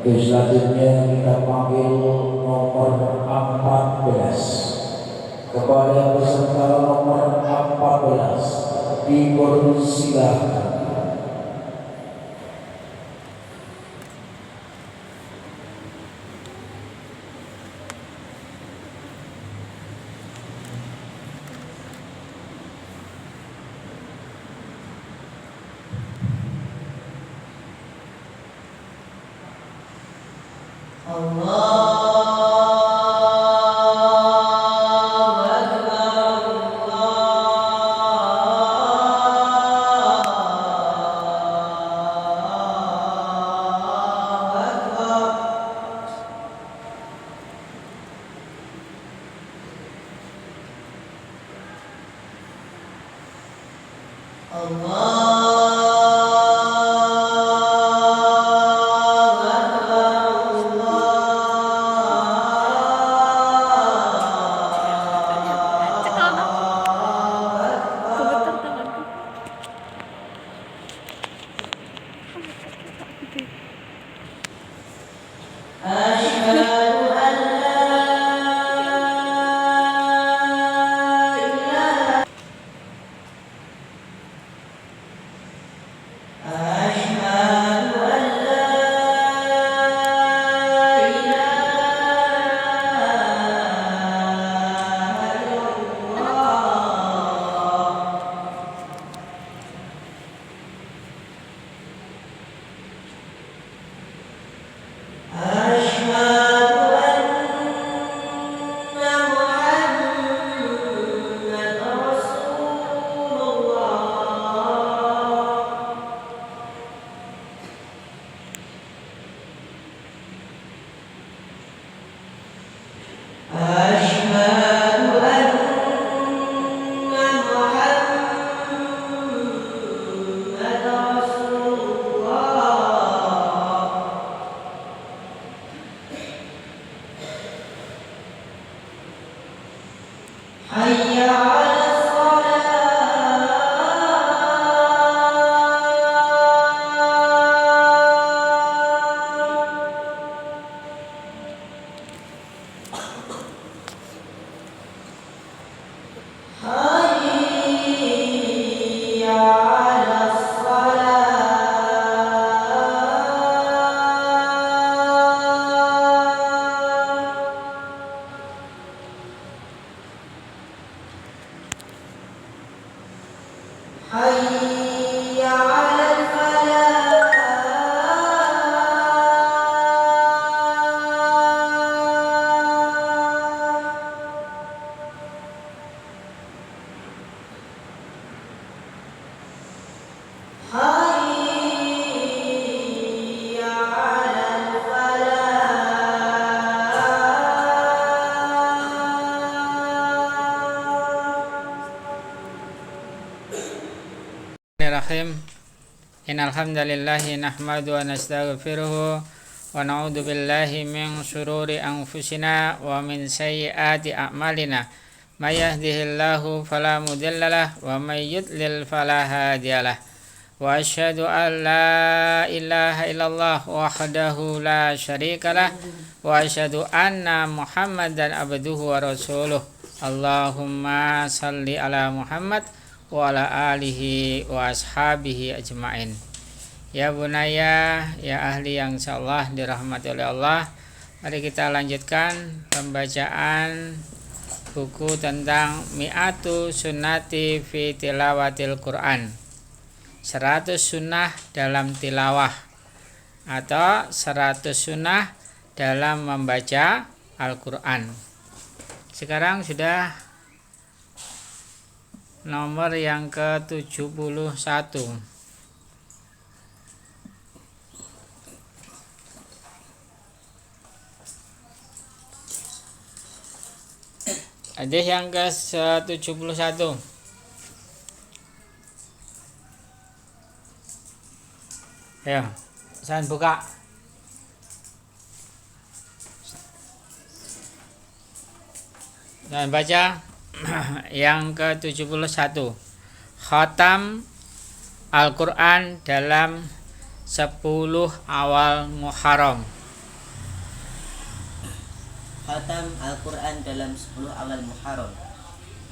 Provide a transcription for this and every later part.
Selanjutnya kita panggil nomor 14 kepada peserta nomor 14 dipersilakan. Innal hamdalillahi nahmadu wa nastaghfiruhu wa na'udzu billahi min shururi anfusina wa min sayyiati a'malina. May yahdihillahu fala mudhillalah wa may yudlil fala hadiyalah. Wa asyhadu an la ilaha illallah wahdahu la syarikalah wa asyhadu anna Muhammadan abduhu wa rasuluh. Allahumma salli ala Muhammad wa ala alihi wa ashabihi ajma'in. Ya bunaya, ya ahli yang insyaallah dirahmati oleh Allah, mari kita lanjutkan pembacaan buku tentang Mi'atu Sunnati fi Tilawatil Quran, 100 sunnah dalam tilawah atau 100 sunnah dalam membaca Al-Quran. Sekarang sudah nomor yang ke-71. Hadis yang ke-71. Ayo, saya buka. Dan baca yang ke-71. Khatam Al-Quran dalam 10 awal Muharram. Khatam Al-Quran dalam 10 awal Muharram.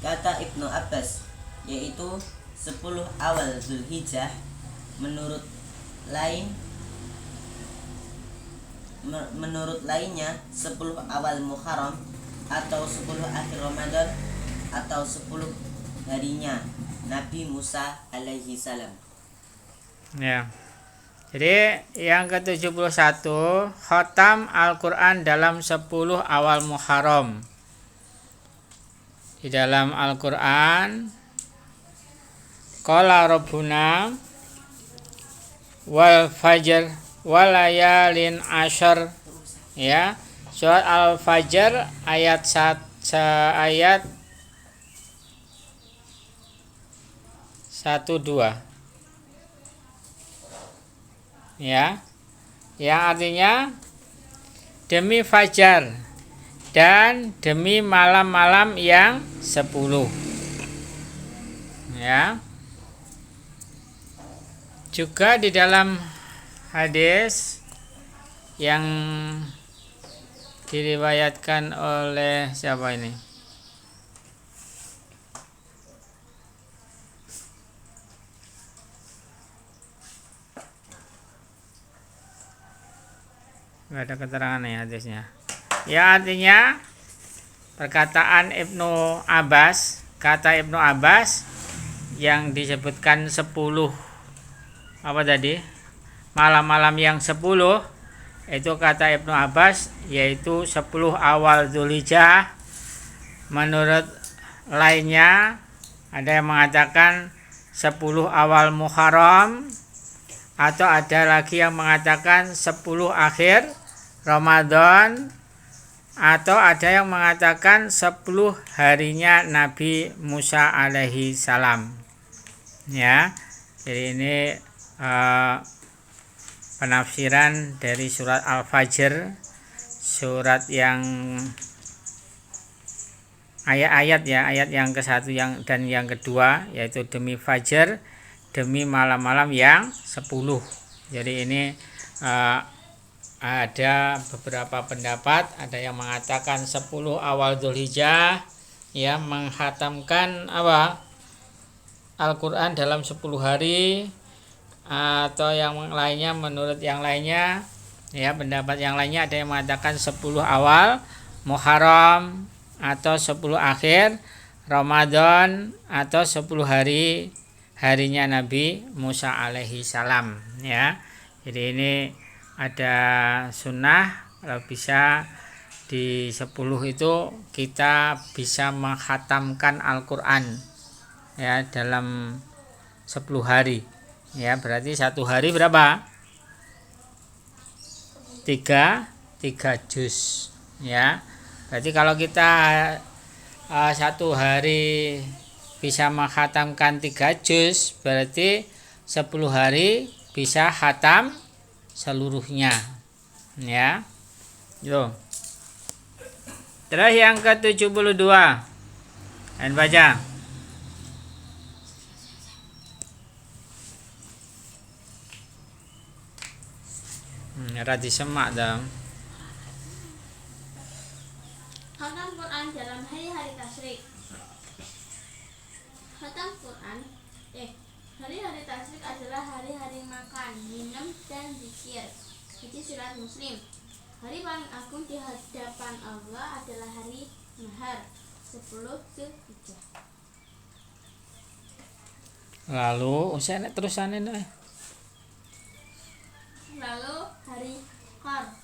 Kata Ibnu Abbas, yaitu 10 awal Zulhijjah. Menurut lainnya 10 awal Muharram, atau 10 akhir Ramadan, atau 10 harinya Nabi Musa alaihi salam. Ya. Jadi yang ke-71, khatam Al-Quran dalam 10 awal Muharram. Di dalam Al-Quran, qala rabbuna wal fajr walayalin ashar, ya. Surat Al-Fajr ayat 1-2, ya, yang artinya demi fajar dan demi malam-malam yang 10, ya. Juga di dalam hadis yang diriwayatkan oleh siapa ini? Nggak ada keterangan nih hadisnya. Ya, artinya perkataan Ibnu Abbas, kata Ibnu Abbas yang disebutkan 10 apa tadi? Malam-malam yang 10, itu kata Ibnu Abbas yaitu 10 awal Zulhijjah. Menurut lainnya ada yang mengatakan 10 awal Muharram, atau ada lagi yang mengatakan 10 akhir Ramadan, atau ada yang mengatakan 10 harinya Nabi Musa alaihi salam. Ya. Jadi ini penafsiran dari surat Al-Fajr, surat yang ayat-ayat, ya, ayat yang ke-1 dan yang kedua, yaitu demi fajar, demi malam-malam yang 10. Jadi ini ada beberapa pendapat, ada yang mengatakan 10 awal Dzulhijjah, ya, menghatamkan apa? Al-Quran dalam 10 hari, atau yang lainnya, menurut yang lainnya, ya, pendapat yang lainnya ada yang mengatakan 10 awal Muharram, atau 10 akhir Ramadan, atau 10 harinya Nabi Musa alaihi salam, ya. Jadi ini ada sunnah, kalau bisa di 10 itu kita bisa menghatamkan Al-Quran, ya, dalam 10 hari. Ya, berarti 1 hari berapa? 3 juz, ya. Berarti kalau kita 1 hari bisa menghatamkan 3 juz, berarti 10 hari bisa khatam seluruhnya, ya. Yo. Terus yang ke-72, dan baca. Radi semak dong. Khatam Quran dalam hari-hari tasyrik. Khatam Quran, hari-hari tasyrik adalah hari-hari makan, minum, dan zikir. Hadis riwayat Muslim. Hari paling agung di hadapan Allah adalah hari Nahar, 10 Zulhijjah. Lalu saya nek terusanin Lalu hari Qar,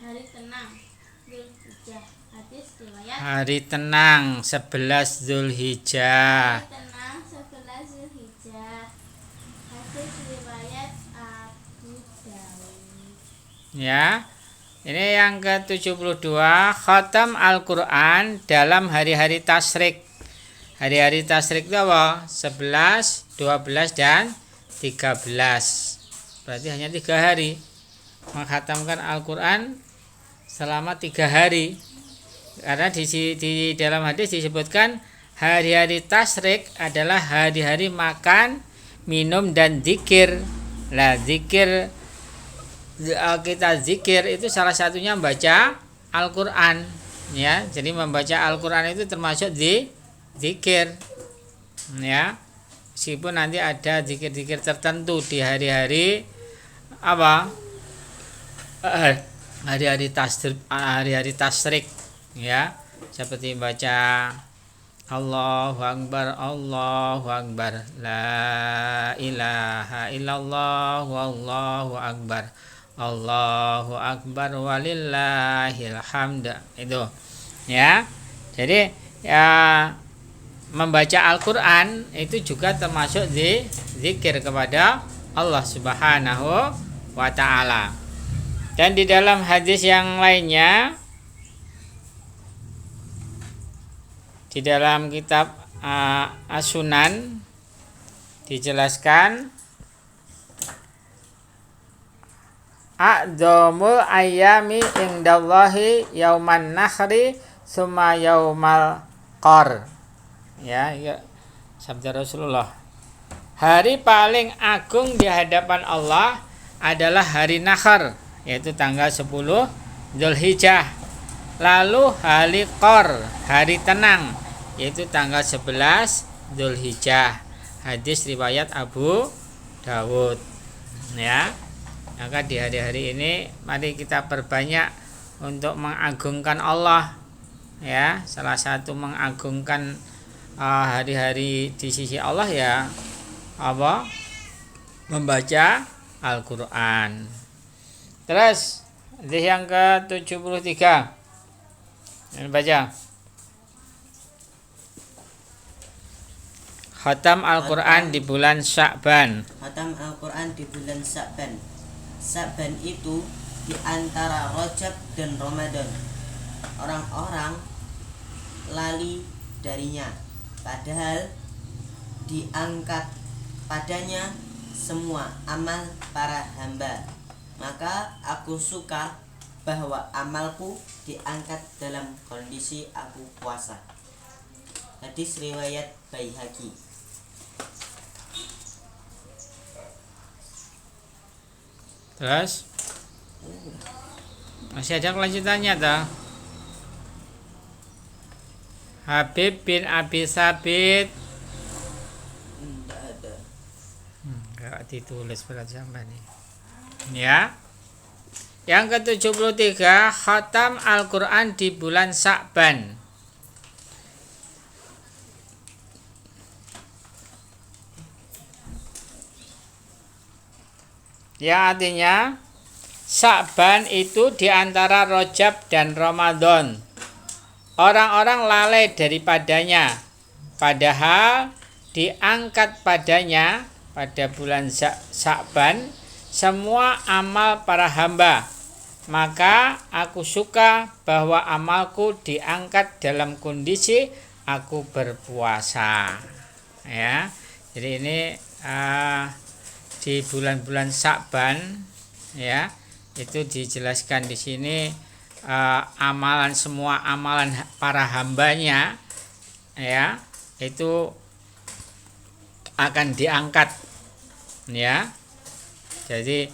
hari tenang, Zulhijjah. Hadis riwayat hari tenang 11 Zulhijjah. hari tenang 11 Zulhijjah. Hadis riwayat Abu Dawud. Ya. Ini yang ke-72, khatam Al-Quran dalam hari-hari tasyrik. Hari-hari tasyrik itu apa? 11, 12, dan 13. Berarti hanya 3 hari menghatamkan Al-Quran selama 3 hari. Karena di dalam hadis disebutkan hari-hari tasyrik adalah hari-hari makan, minum, dan zikir. Lah, zikir kita zikir itu salah satunya membaca Al-Qur'an, ya. Jadi membaca Al-Qur'an itu termasuk zikir, ya. Meskipun nanti ada zikir-zikir tertentu di hari-hari apa? Hari-hari tasyrik, ya. Seperti baca Allahu Akbar, Allahu Akbar, La ilaha illallah, Allahu Akbar, Allahu Akbar, walillahil hamd. Itu, ya. Jadi ya, membaca Al-Quran itu juga termasuk zikir kepada Allah Subhanahu wa ta'ala. Dan di dalam hadis yang lainnya, di dalam kitab As-Sunan dijelaskan a'dzamul ayyami indallahi yauman nahri summa yaumal qar. Ya, sabda Rasulullah. Hari paling agung di hadapan Allah adalah hari Nahr, yaitu tanggal 10 Dzulhijjah. Lalu hari Qor, hari tenang, yaitu tanggal 11 Dzulhijjah. Hadis riwayat Abu Dawud. Ya. Maka di hari-hari ini mari kita perbanyak untuk mengagungkan Allah. Ya, salah satu mengagungkan hari-hari di sisi Allah ya apa? Membaca Al-Qur'an. Terus hadis yang ke-73. Ini baca. Khatam Al-Qur'an di bulan Sya'ban. Khatam Al-Quran di bulan Sya'ban. Sya'ban itu di antara Rajab dan Ramadan. Orang-orang lali darinya, padahal diangkat padanya semua amal para hamba. Maka aku suka bahwa amalku diangkat dalam kondisi aku puasa. Hadis riwayat Baihaqi. Terus masih ada kelanjutannya toh. Habib bin Abi Sabit Tidak ada. enggak ditulis pada zaman ini. Ya. Yang ke-73, khatam Al-Qur'an di bulan Sya'ban. Ya, artinya Sya'ban itu di antara Rajab dan Ramadan. Orang-orang lalai daripadanya, padahal diangkat padanya pada bulan Sya'ban semua amal para hamba. Maka aku suka bahwa amalku diangkat dalam kondisi aku berpuasa. Ya, jadi ini di bulan-bulan Sya'ban, ya, itu dijelaskan di sini amalan, semua amalan para hambanya, ya, itu akan diangkat, ya. Jadi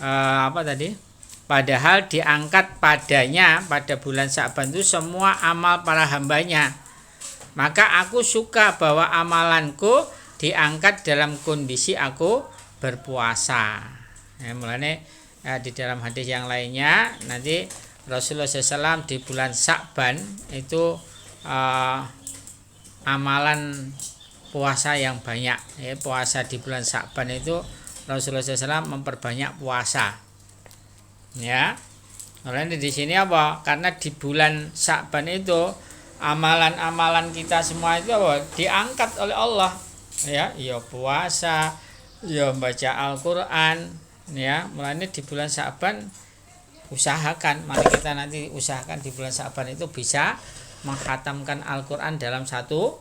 apa tadi? Padahal diangkat padanya pada bulan Sya'ban itu semua amal para hambanya. Maka aku suka bahwa amalanku diangkat dalam kondisi aku berpuasa. Ya, mulanya di dalam hadis yang lainnya nanti Rasulullah SAW di bulan Sya'ban itu amalan puasa yang banyak. Ya, puasa di bulan Sya'ban itu Rasulullah SAW memperbanyak puasa. Ya, mulanya di sini apa? Karena di bulan Sya'ban itu amalan-amalan kita semua itu apa? Diangkat oleh Allah. Ya, puasa, baca Al-Qur'an, ya. Mulanya di bulan Sya'ban usahakan, mari kita nanti usahakan di bulan Sya'ban itu bisa menghatamkan Al-Qur'an dalam satu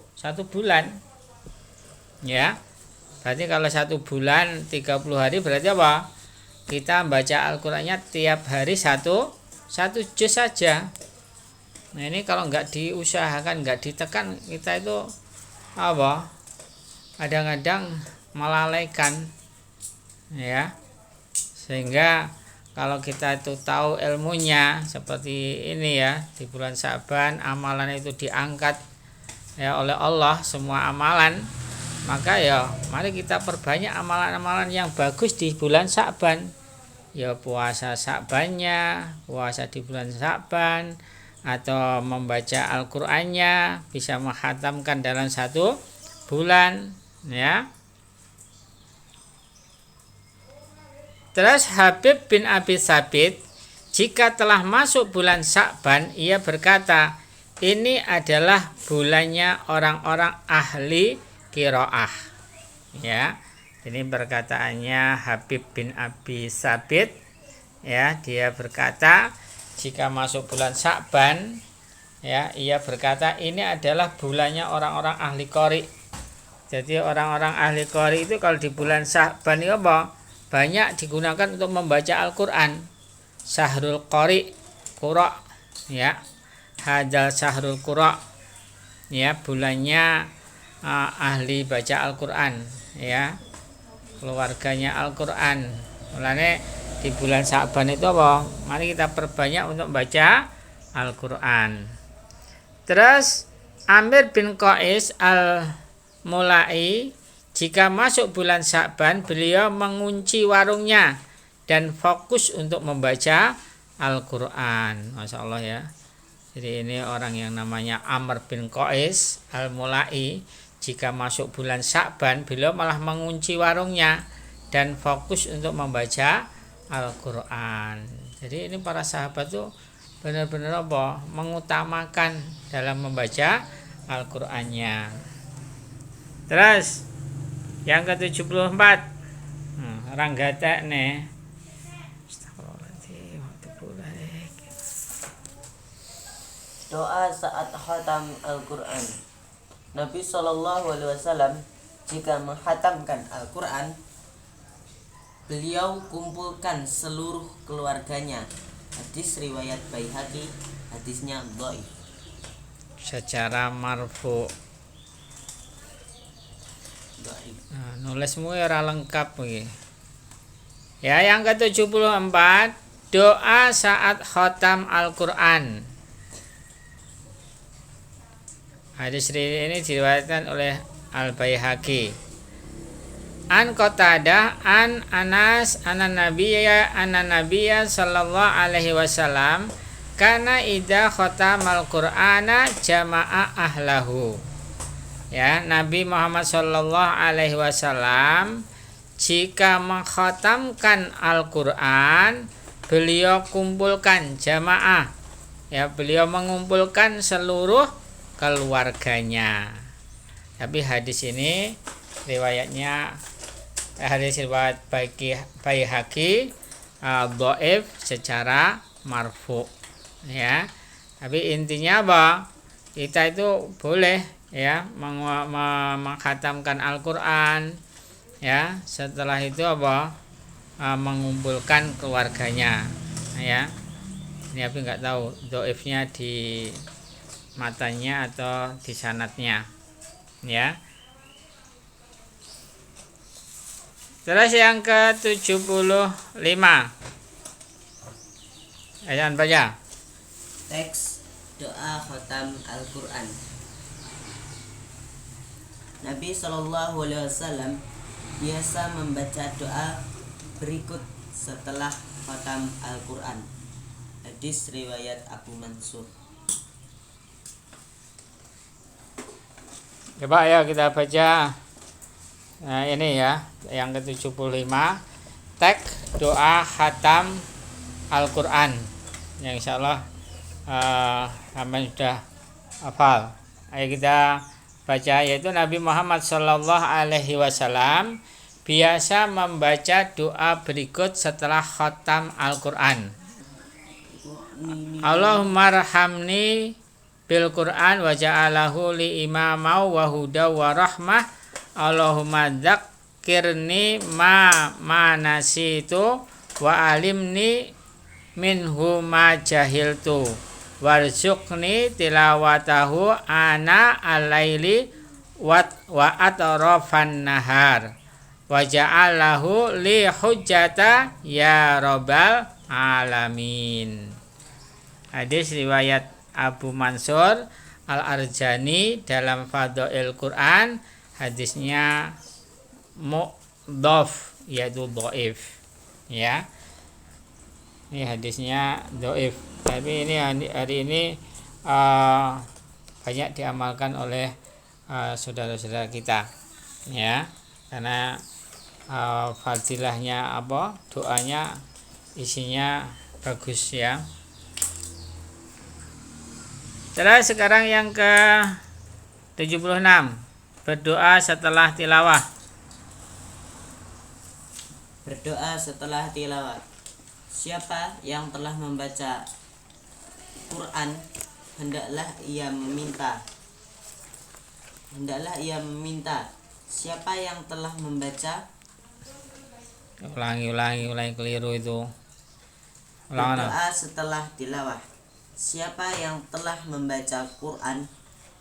bulan. Ya. Berarti kalau 1 bulan 30 hari berarti apa? Kita baca Al-Qur'annya tiap hari satu juz saja. Nah, ini kalau nggak diusahakan, nggak ditekan, kita itu apa? Kadang-kadang melalaikan, ya. Sehingga kalau kita itu tahu ilmunya seperti ini ya, di bulan Sa'ban amalan itu diangkat ya oleh Allah semua amalan, maka ya mari kita perbanyak amalan-amalan yang bagus di bulan Sa'ban. Ya puasa Sa'bannya, puasa di bulan Sa'ban, atau membaca Al-Qur'annya, bisa menghatamkan dalam satu bulan ya. Terus Habib bin Abi Thabit, jika telah masuk bulan Sa'ban, ia berkata, ini adalah bulannya orang-orang ahli qiraah. Ya, ini perkataannya Habib bin Abi Thabit. Ya, dia berkata, jika masuk bulan Sa'ban, ya, ia berkata ini adalah bulannya orang-orang ahli qori. Jadi orang-orang ahli qori itu kalau di bulan Sa'ban itu apa? Banyak digunakan untuk membaca Al-Qur'an. Syahrul Qari, Qura, ya. Hadzal Syahrul Qura. Ya, bulannya ahli baca Al-Qur'an, ya. Keluarganya Al-Qur'an. Mulane di bulan Sa'ban itu apa? Mari kita perbanyak untuk baca Al-Qur'an. Terus Amir bin Qais Al-Mulai, jika masuk bulan Sa'ban, beliau mengunci warungnya dan fokus untuk membaca Al-Qur'an. Masya Allah ya. Jadi ini orang yang namanya Amr bin Qais Al-Mulai, jika masuk bulan Sa'ban, beliau malah mengunci warungnya dan fokus untuk membaca Al-Qur'an. Jadi ini para sahabat tuh benar-benar apa? Mengutamakan dalam membaca Al-Qur'annya. Terus yang ke-74, orang gatek nih. Doa saat khatam Al-Quran. Nabi SAW jika menghatamkan Al-Quran, beliau kumpulkan seluruh keluarganya. Hadis riwayat Baihaqi, hadisnya dhaif. Secara marfu. Nulismu ora lengkap iki. Ya, yang ke-74, doa saat khatam Al-Qur'an. Hadis ini diriwayatkan oleh Al-Baihaqi. An Qatadah an Anas anan Nabiyya sallallahu alaihi wasallam kana idza khatamal Qur'ana jama'a ahlahu. Ya, Nabi Muhammad sallallahu alaihi wasallam jika mengkhatamkan Al-Qur'an, beliau kumpulkan jamaah. Ya, beliau mengumpulkan seluruh keluarganya. Tapi hadis ini riwayatnya hadis riwayat Baihaqi dhaif secara marfu, ya. Tapi intinya apa? Kita itu boleh ya mengkhatamkan Al-Qur'an, ya. Setelah itu apa? Mengumpulkan keluarganya, ya. Ini tapi nggak tahu dhaifnya di matanya atau di sanadnya, ya. Terus yang ke-75, ayat baca. Teks doa khatam Al-Quran. Nabi SAW biasa membaca doa berikut setelah khatam Al-Quran. Hadis riwayat Abu Mansur. Coba ya kita baca. Nah, ini ya yang ke-75, teks doa khatam Al-Qur'an yang insyaallah sampai sudah hafal. Ayo kita baca, yaitu Nabi Muhammad sallallahu alaihi wasallam biasa membaca doa berikut setelah khatam Al-Qur'an. Allahumma arhamni bil Qur'an wa ja'alahu li imama wa huda wa rahmah. Allahumma dzakkirni ma nasitu wa alimni minhu ma jahiltu warzuqni tilawatahu ana al-laili wa atrafan nahar wa ja'alahu li hujjata ya rabbal alamin. Hadis riwayat Abu Mansur Al-Arjani dalam Fadhail Quran, hadisnya mu'dhaf, yaitu dhaif. Ya. Ini hadisnya dhaif. Tapi ini hari ini banyak diamalkan oleh saudara-saudara kita. Ya. Karena fadilahnya doanya isinya bagus ya. Terus sekarang yang ke 76, berdoa setelah tilawah. Berdoa setelah tilawah. Siapa yang telah membaca Quran, hendaklah ia meminta. Siapa yang telah membaca, Ulangi keliru itu. berdoa setelah tilawah. Siapa yang telah membaca Quran,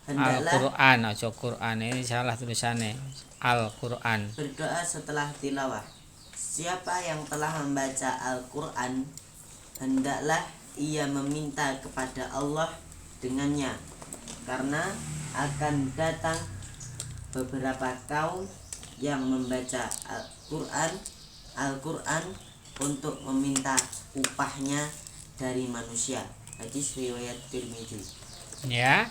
hendaklah Al-Quran, aja Quran, ini salah tulisannya. Al-Quran. berdoa setelah tilawah. Siapa yang telah membaca Al-Quran, hendaklah ia meminta kepada Allah dengannya, karena akan datang beberapa kaum yang membaca Al-Quran untuk meminta upahnya dari manusia. Hadis riwayat Tirmidzi. Ya.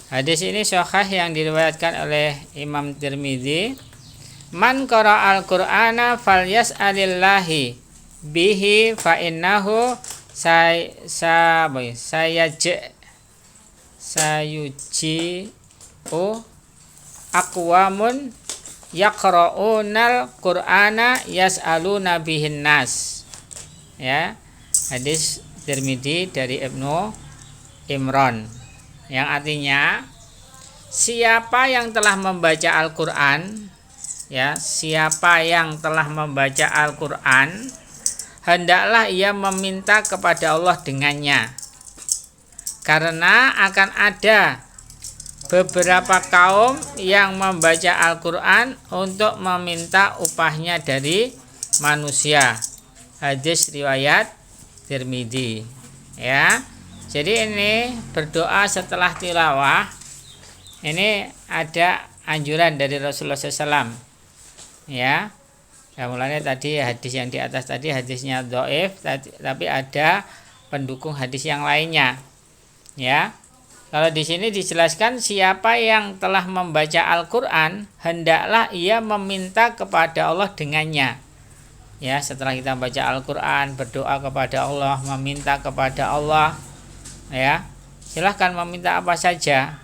Hadis ini sahih yang diriwayatkan oleh Imam Tirmidzi. Man qara al-Qur'ana falyas'alillahi bihi fa innahu sayuji aqwamun yaqra'unal Qur'ana yas'aluna bihin nas. Ya. Hadis Tirmidzi dari Ibnu Imran, yang artinya siapa yang telah membaca Al-Qur'an, ya, siapa yang telah membaca Al-Qur'an, hendaklah ia meminta kepada Allah dengannya, karena akan ada beberapa kaum yang membaca Al-Qur'an untuk meminta upahnya dari manusia. Hadis riwayat Tirmidzi. Ya. Jadi ini berdoa setelah tilawah. Ini ada anjuran dari Rasulullah SAW. Ya. Mulanya tadi hadis yang di atas tadi hadisnya dhaif, tapi ada pendukung hadis yang lainnya. Ya. Kalau di sini dijelaskan siapa yang telah membaca Al-Qur'an, hendaklah ia meminta kepada Allah dengannya. Ya, setelah kita baca Al-Quran, berdoa kepada Allah, meminta kepada Allah, ya, silahkan meminta apa saja,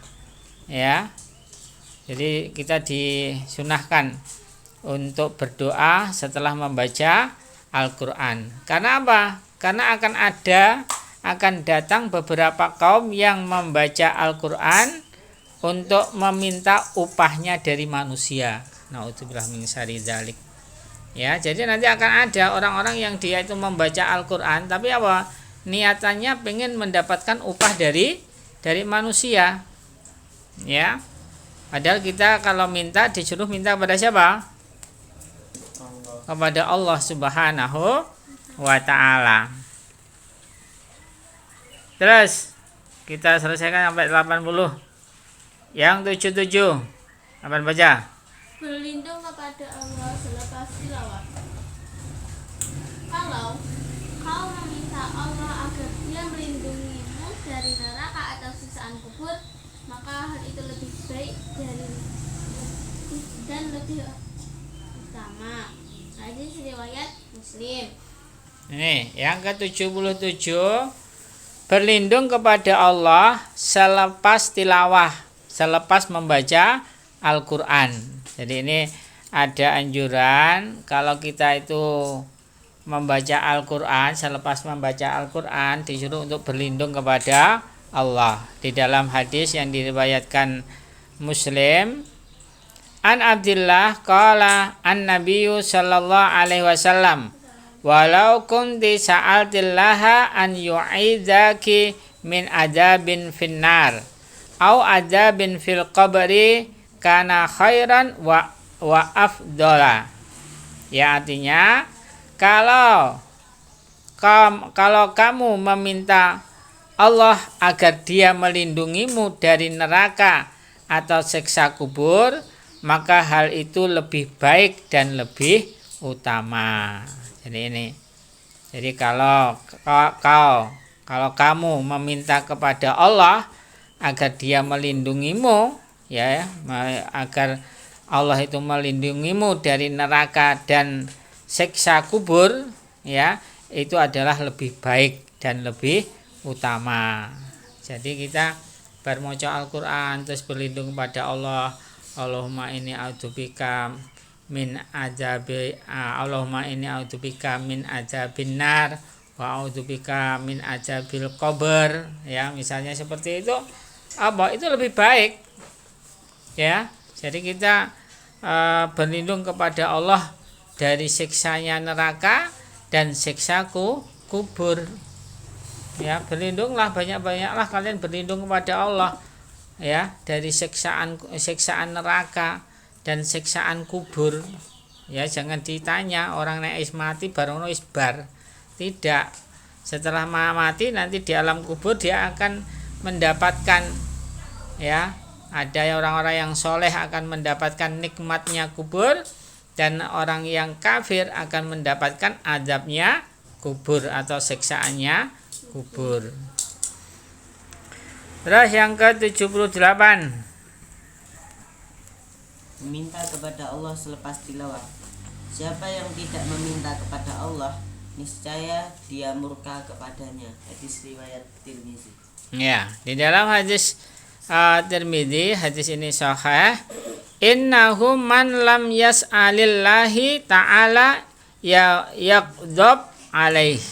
ya. Jadi kita disunahkan untuk berdoa setelah membaca Al-Quran. Karena apa? Karena akan datang beberapa kaum yang membaca Al-Quran untuk meminta upahnya dari manusia. Na'udzubillah min syarri dzalik. Ya, jadi nanti akan ada orang-orang yang dia itu membaca Al-Quran, tapi apa? Niatannya pengen mendapatkan upah dari manusia. Ya. Padahal kita kalau minta disuruh minta kepada siapa? Kepada Allah Subhanahu wa ta'ala. Terus kita selesaikan sampai 80. Yang 77. Apa baca? Berlindung kepada Allah selepas tilawah. Kalau kau meminta Allah agar Dia melindungimu dari neraka atau siksaan kubur, maka hal itu lebih baik dan lebih utama. Hadis riwayat Muslim. Ini yang ke-77, berlindung kepada Allah selepas tilawah, selepas membaca Al-Quran. Jadi ini ada anjuran kalau kita itu membaca Al-Quran, selepas membaca Al-Quran disuruh untuk berlindung kepada Allah. Di dalam hadis yang diriwayatkan Muslim, an Abdillah qala an Nabiyyu sallallahu alaihi wasallam, walau kunti sa'altillaha an yu'idaki min adabin finnar au adabin fil qabri kana khairan wa afdola. Ya, artinya kalau kalau kamu meminta Allah agar Dia melindungimu dari neraka atau siksa kubur, maka hal itu lebih baik dan lebih utama. Jadi kalau kamu meminta kepada Allah agar Dia melindungimu, ya, agar Allah itu melindungimu dari neraka dan siksa kubur, ya, itu adalah lebih baik dan lebih utama. Jadi kita bermaca Al-Quran terus berlindung kepada Allah. Allahumma inni a'udzubika min azabi Allahumma inni a'udzubika min azabin nar wa a'udzubika min azabil qabr, ya, misalnya seperti itu. Itu lebih baik, ya. Jadi kita berlindung kepada Allah dari siksanya neraka dan siksa kubur. Ya, berlindunglah, banyak-banyaklah kalian berlindung kepada Allah, ya, dari siksaan neraka dan siksaan kubur. Ya, jangan ditanya orang nek is mati barono is bar. Tidak. Setelah mati nanti di alam kubur dia akan mendapatkan, ya, ada orang-orang yang soleh akan mendapatkan nikmatnya kubur, dan orang yang kafir akan mendapatkan azabnya kubur atau siksaannya kubur. Terus yang ke-78, meminta kepada Allah selepas tilawah. Siapa yang tidak meminta kepada Allah, niscaya Dia murka kepadanya. Hadis riwayat Tirmizi. Ya, di dalam hadis Tirmizi, hadis ini sahih. Innahu man lam yas'alillahi ta'ala yaghdab alaih.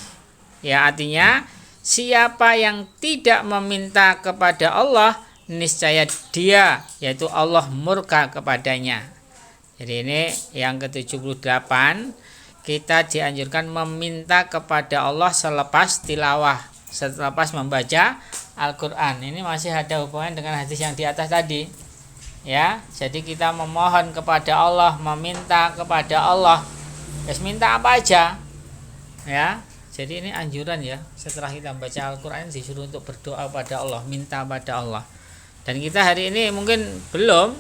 Ya, artinya siapa yang tidak meminta kepada Allah, niscaya Dia, yaitu Allah, murka kepadanya. Jadi ini yang ke-78, kita dianjurkan meminta kepada Allah selepas tilawah, selepas membaca Al-Quran. Ini masih ada hubungan dengan hadis yang di atas tadi, ya. Jadi kita memohon kepada Allah, meminta kepada Allah, minta apa aja, ya. Jadi ini anjuran, ya, setelah kita baca Al-Quran disuruh untuk berdoa pada Allah, minta pada Allah. Dan kita hari ini mungkin belum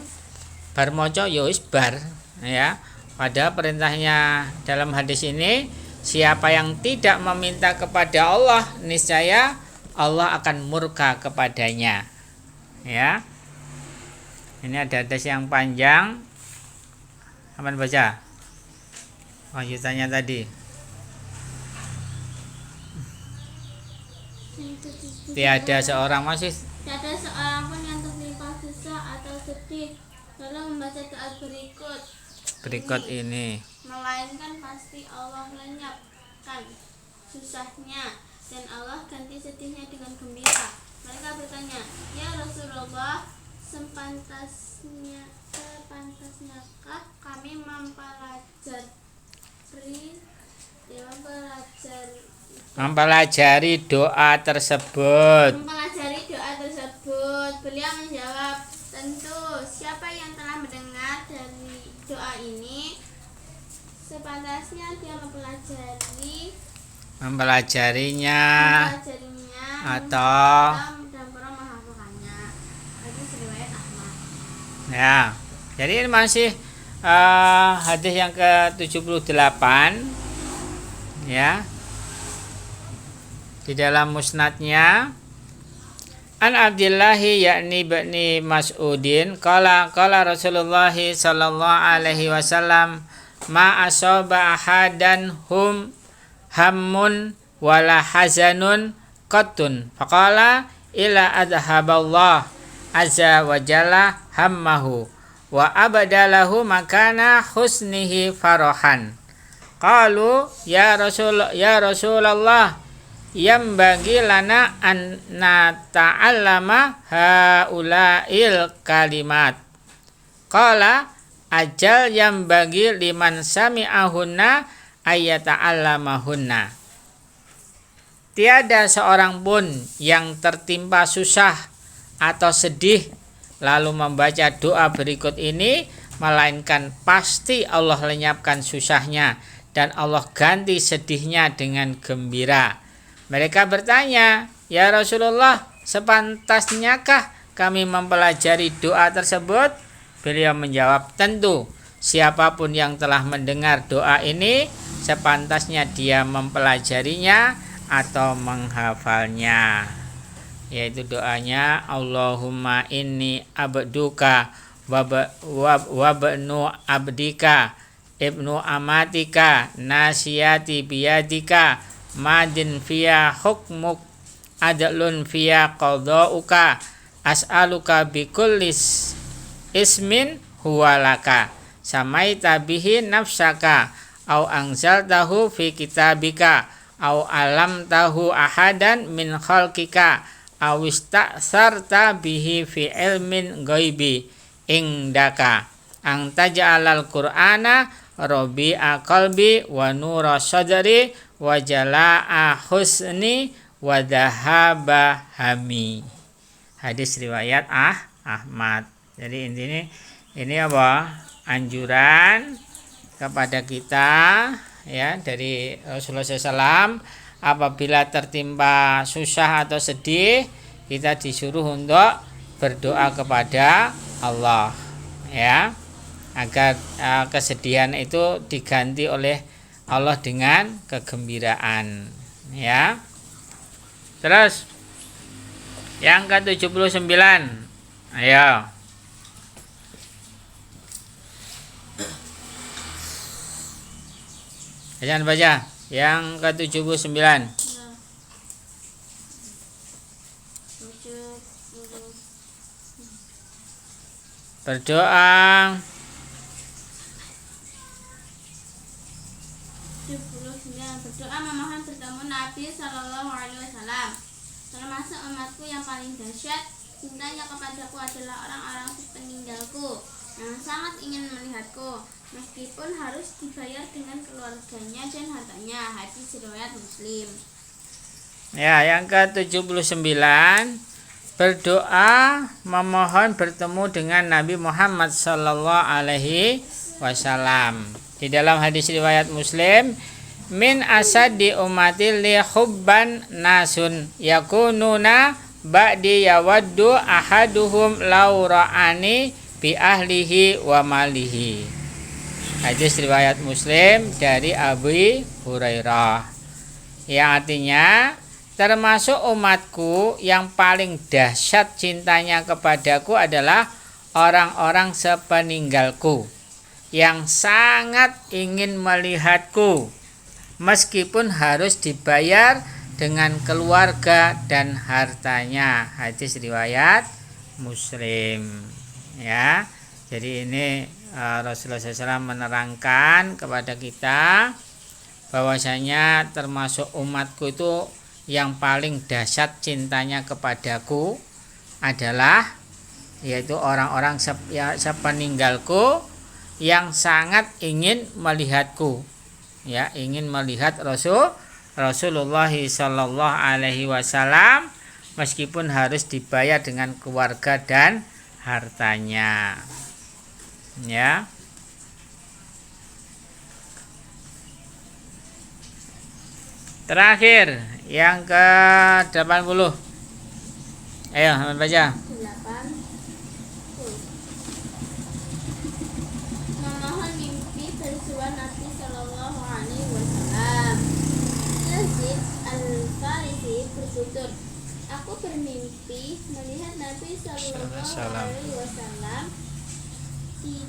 barmoco yois bar, ya. Pada perintahnya dalam hadis ini, siapa yang tidak meminta kepada Allah, niscaya Allah akan murka kepadanya, ya. Ini ada hadis yang panjang. Apa baca? Lanjutannya tadi. Tiada seorang pun yang tertimpa susah atau sedih lalu membaca doa berikut ini, melainkan pasti Allah lenyapkan susahnya dan Allah ganti sedihnya dengan gembira. Mereka bertanya, ya Rasulullah, sepantasnyakah kami mempelajari doa tersebut? Beliau menjawab, tentu. Siapa yang telah mendengar dari doa ini, sepantasnya dia mempelajarinya atau hadis riwayat Ahmad. Ya, jadi ini masih hadis yang ke-78, ya. Di dalam musnadnya, an Abdillahi yakni bani Mas'udin qala Rasulullah sallallahu alaihi wasallam ma asaba ahadan hammun wala hazanun qattun faqala ila adhaballah azza wa jalla hammahu wa abadalahu makana husnihi farahan. Qalu ya Rasulullah yambagi lana an nata'allama haula'il kalimat. Qala ajal yambagi liman sami'ahunna ayata'allamahunna. Tiada seorang pun yang tertimpa susah atau sedih lalu membaca doa berikut ini, melainkan pasti Allah lenyapkan susahnya dan Allah ganti sedihnya dengan gembira. Mereka bertanya, "Ya Rasulullah, sepantasnyakah kami mempelajari doa tersebut?" Beliau menjawab, "Tentu, siapapun yang telah mendengar doa ini, sepantasnya dia mempelajarinya atau menghafalnya." Yaitu doanya, "Allahumma inni abduka wabnu abdika ibnu amatika nasiyati biyadika madin fiya hukmuk adlun fiya qadauka as'aluka bikullis ismin huwalaka samaita bihi nafsaka au anzaltahu fi kitabika au alamtahu ahadan min khalqika au istasarta bihi fi ilmin ghaibi indaka ang taj'alal qur'ana rabi'a qalbi wa nura sadri wa jalaa husni wa dhahaba hami." Hadis riwayat Ahmad. Jadi ini apa? Anjuran kepada kita ya dari Rasulullah SAW, apabila tertimpa susah atau sedih, kita disuruh untuk berdoa kepada Allah ya, agar kesedihan itu diganti oleh Allah dengan kegembiraan ya. Terus yang ke-79, ayo jangan baca yang ke-79. Berdoa 79. Berdoa memohon bertemu Nabi Shallallahu Alaihi Wasallam. Termasuk umatku yang paling dahsyat cintanya kepadaku adalah orang-orang sepeninggalku yang sangat ingin melihatku, meskipun harus dibayar dengan keluarganya dan hartanya. Hadis riwayat Muslim. Ya, yang ke-79, berdoa memohon bertemu dengan Nabi Muhammad sallallahu alaihi wasallam. Di dalam hadis riwayat Muslim, min asadi ummati li hubban nasun yakununa ba'di yawaddu ahaduhum law ra'ani bi ahlihi wa malihi. Hadis riwayat Muslim dari Abu Hurairah, yang artinya, termasuk umatku yang paling dahsyat cintanya kepadaku adalah orang-orang sepeninggalku yang sangat ingin melihatku, meskipun harus dibayar dengan keluarga dan hartanya. Hadis riwayat Muslim ya. Jadi ini Rasulullah SAW menerangkan kepada kita bahwasanya termasuk umatku itu yang paling dahsyat cintanya kepadaku adalah yaitu orang-orang sepeninggalku yang sangat ingin melihatku ya, ingin melihat Rasulullah sallallahu alaihi wasallam meskipun harus dibayar dengan keluarga dan hartanya ya. Terakhir yang ke-80. Ayo baca. 8. Memohon mimpi bersua Nabi Shallallahu Alaihi Wasallam. Yazid Al-Farisi bertutur, aku bermimpi melihat Nabi Shallallahu Alaihi Wasallam di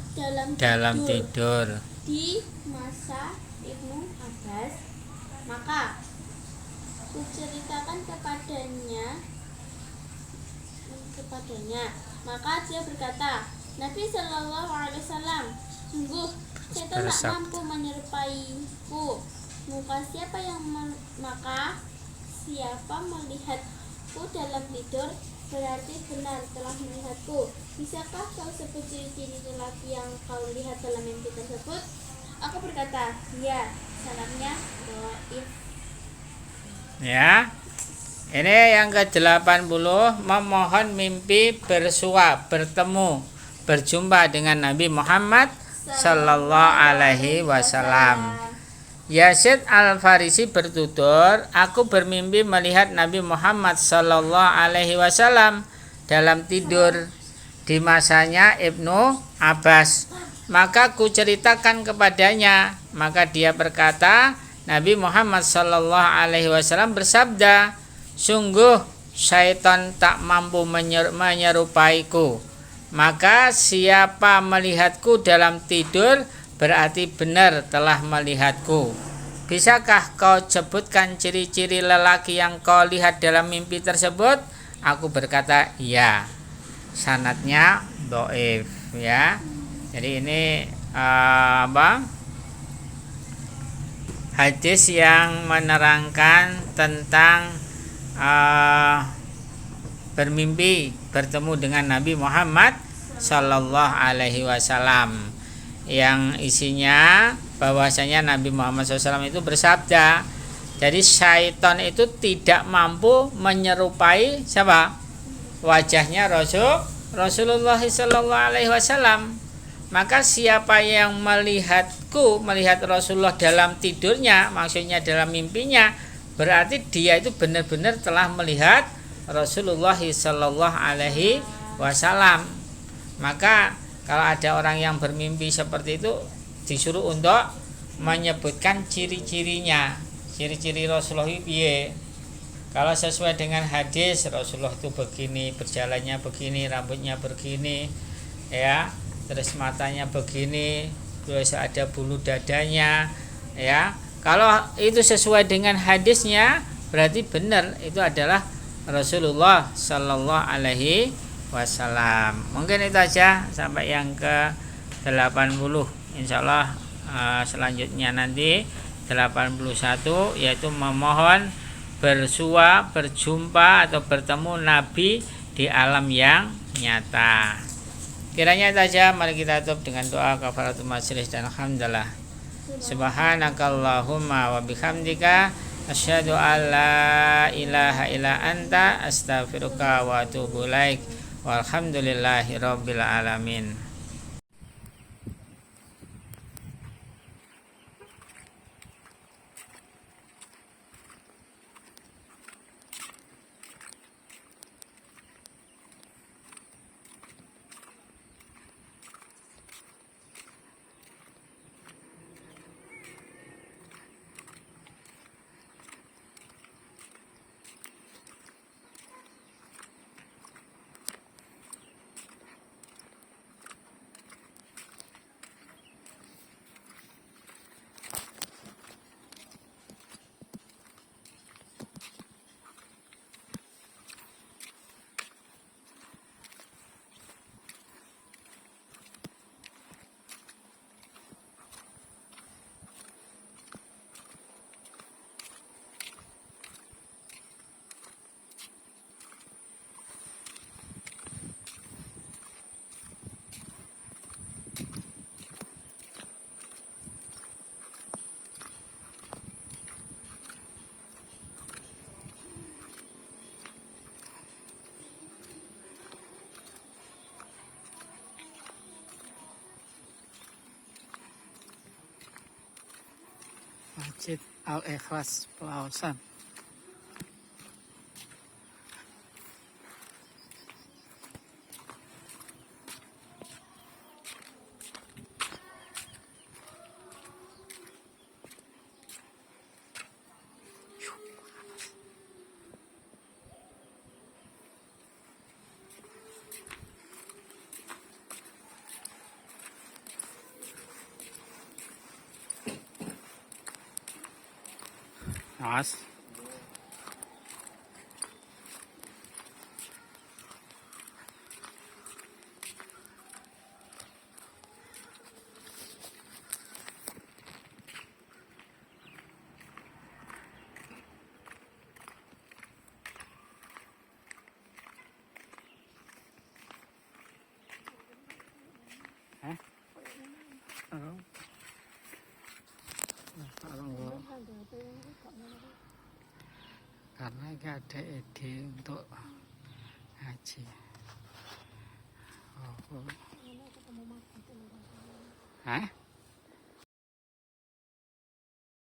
dalam tidur di masa Ibnu Abbas. Maka kuceritakan kepadanya, maka dia berkata, Nabi Shallallahu Alaihi Wasallam, sungguh setan tak mampu menyerupaiku. Maka siapa melihatku dalam tidur berarti benar telah melihatku. Bisakah kau sebut ciri-ciri lelaki yang kau lihat dalam mimpi tersebut? Aku berkata, ya. Salamnya dhaif. ya. Ini yang ke-80, memohon mimpi bersua, bertemu, berjumpa dengan Nabi Muhammad sallallahu alaihi wasallam. Yazid Al-Farisi bertutur, aku bermimpi melihat Nabi Muhammad sallallahu alaihi wasallam dalam tidur di masanya Ibnu Abbas. Maka ku ceritakan kepadanya, maka dia berkata, Nabi Muhammad sallallahu alaihi wasallam bersabda, sungguh syaitan tak mampu menyerupaiku. Maka siapa melihatku dalam tidur berarti benar telah melihatku. Bisakah kau sebutkan ciri-ciri lelaki yang kau lihat dalam mimpi tersebut? Aku berkata, iya. Sanadnya dhaif ya. Jadi ini hadis yang menerangkan tentang bermimpi bertemu dengan Nabi Muhammad sallallahu alaihi wasallam, yang isinya bahwasanya Nabi Muhammad SAW itu bersabda, jadi syaitan itu tidak mampu menyerupai siapa? Wajahnya Rasulullah sallallahu alaihi wasallam. Maka siapa yang melihat Rasulullah dalam tidurnya, maksudnya dalam mimpinya, berarti dia itu benar-benar telah melihat Rasulullah sallallahu alaihi wasallam. Maka kalau ada orang yang bermimpi seperti itu, disuruh untuk menyebutkan ciri-cirinya, ciri-ciri Rasulullah itu. Kalau sesuai dengan hadis, Rasulullah itu begini, berjalannya begini, rambutnya begini, ya, terus matanya begini, terus ada bulu dadanya, ya. Kalau itu sesuai dengan hadisnya, berarti benar itu adalah Rasulullah Sallallahu Alaihi Wasallam. Mungkin itu aja sampai yang ke 80. Insyaallah selanjutnya nanti 81, yaitu memohon berjumpa atau bertemu Nabi di alam yang nyata. Kiranya itu aja, mari kita tutup dengan doa kafaratul majelis dan alhamdulillah. Subhanakallahumma wa bihamdika asyhadu an la ilaha illa anta astaghfiruka wa atubu ilaik. Walhamdulillahi rabbil alamin. Masjid Al-Ikhlas Pelausan. Mas. Karena gak ada ide untuk ngaji. Hah?